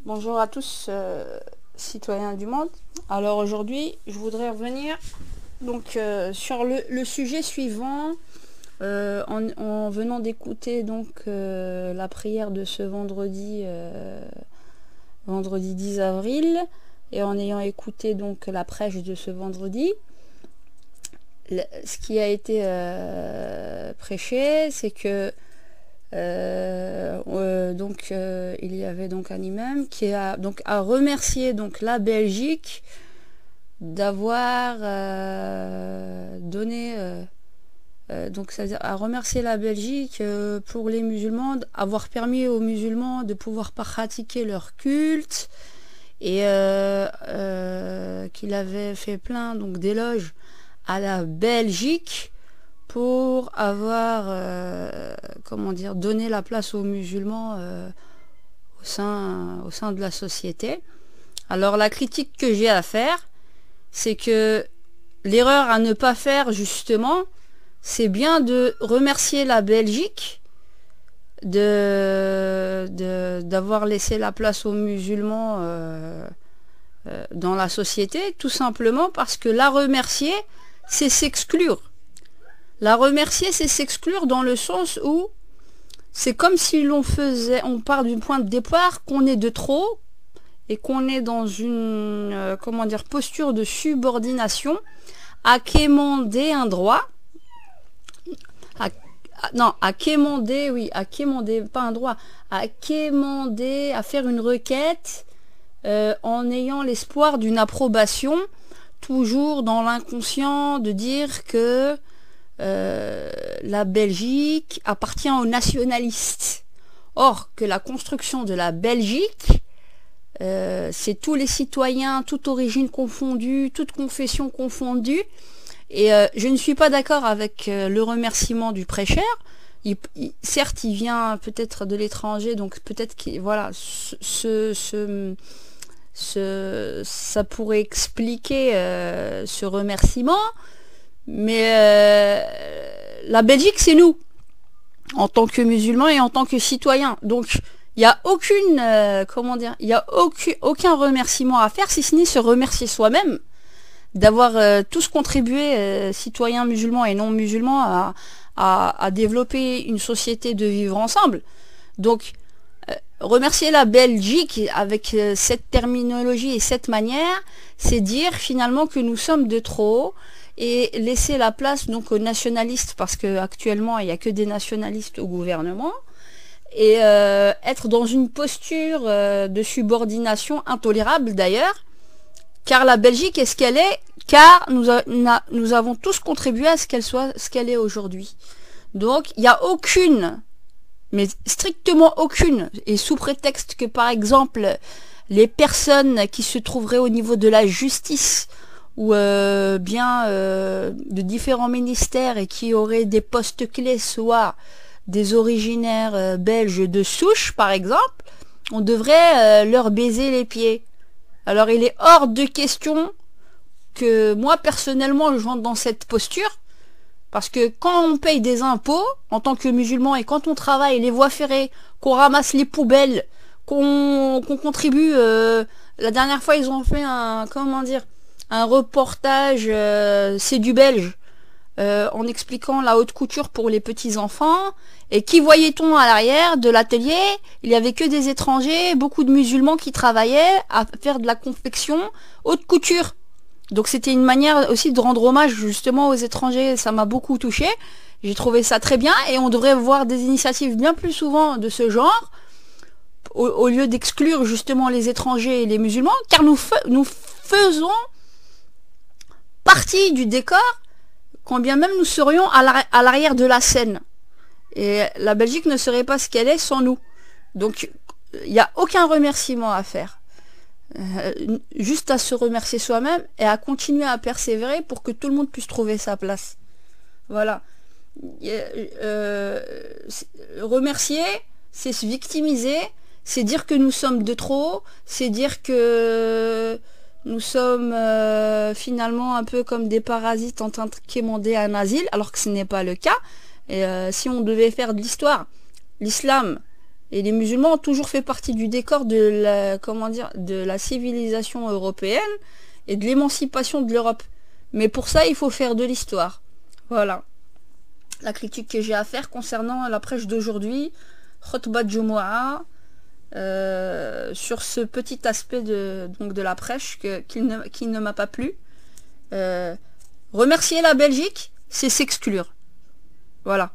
Bonjour à tous, citoyens du monde. Alors aujourd'hui, je voudrais revenir sur le sujet suivant, en venant d'écouter la prière de ce vendredi 10 avril, et en ayant écouté donc la prêche de ce vendredi. Ce qui a été prêché, c'est que il y avait donc un imam qui a donc à remercier donc la Belgique d'avoir donné c'est-à-dire à remercier la Belgique pour les musulmans, avoir permis aux musulmans de pouvoir pratiquer leur culte, et qu'il avait fait plein donc d'éloges à la Belgique pour avoir donné la place aux musulmans au sein de la société. Alors la critique que j'ai à faire, c'est que l'erreur à ne pas faire justement, c'est bien de remercier la Belgique d'avoir laissé la place aux musulmans dans la société, tout simplement parce que la remercier, c'est s'exclure. La remercier, c'est s'exclure dans le sens où c'est comme si on part du point de départ qu'on est de trop et qu'on est dans une posture de subordination à quémander un droit, à quémander, pas un droit, à quémander, à faire une requête en ayant l'espoir d'une approbation, toujours dans l'inconscient de dire que la Belgique appartient aux nationalistes. Or, que la construction de la Belgique, c'est tous les citoyens, toute origine confondue, toute confession confondue. Et je ne suis pas d'accord avec le remerciement du prêcheur. Certes, il vient peut-être de l'étranger, donc peut-être que voilà, ça pourrait expliquer ce remerciement. Mais la Belgique, c'est nous, en tant que musulmans et en tant que citoyens. Donc, il n'y a aucun remerciement à faire, si ce n'est se remercier soi-même d'avoir tous contribué, citoyens musulmans et non musulmans, à développer une société de vivre ensemble. Donc, remercier la Belgique avec cette terminologie et cette manière, c'est dire finalement que nous sommes de trop, et laisser la place donc aux nationalistes, parce qu'actuellement il n'y a que des nationalistes au gouvernement, et être dans une posture de subordination intolérable d'ailleurs, car la Belgique est ce qu'elle est, car nous avons tous contribué à ce qu'elle soit ce qu'elle est aujourd'hui. Donc il n'y a aucune, mais strictement aucune, et sous prétexte que par exemple les personnes qui se trouveraient au niveau de la justice ou de différents ministères et qui auraient des postes clés, soit des originaires belges de souche par exemple, on devrait leur baiser les pieds. Alors il est hors de question que moi personnellement je rentre dans cette posture, parce que quand on paye des impôts en tant que musulman, et quand on travaille les voies ferrées, qu'on ramasse les poubelles, qu'on contribue, la dernière fois ils ont fait un reportage, c'est du belge, en expliquant la haute couture pour les petits enfants, et qui voyait-on à l'arrière de l'atelier? Il y avait que des étrangers, beaucoup de musulmans qui travaillaient à faire de la confection haute couture. Donc c'était une manière aussi de rendre hommage justement aux étrangers. Ça m'a beaucoup touché, j'ai trouvé ça très bien, et on devrait voir des initiatives bien plus souvent de ce genre, au lieu d'exclure justement les étrangers et les musulmans, car nous faisons partie du décor, quand bien même nous serions à l'arrière de la scène. Et la Belgique ne serait pas ce qu'elle est sans nous. Donc il n'y a aucun remerciement à faire. Juste à se remercier soi-même et à continuer à persévérer pour que tout le monde puisse trouver sa place. Voilà. Remercier, c'est se victimiser, c'est dire que nous sommes de trop, c'est dire que nous sommes finalement un peu comme des parasites en train de quémander un asile, alors que ce n'est pas le cas. Et si on devait faire de l'histoire, l'islam Et les musulmans ont toujours fait partie du décor de la, comment dire, de la civilisation européenne et de l'émancipation de l'Europe. Mais pour ça, il faut faire de l'histoire. Voilà. La critique que j'ai à faire concernant la prêche d'aujourd'hui, Khutbat Jumu'ah, sur ce petit aspect de la prêche qui ne m'a pas plu. Remercier la Belgique, c'est s'exclure. Voilà.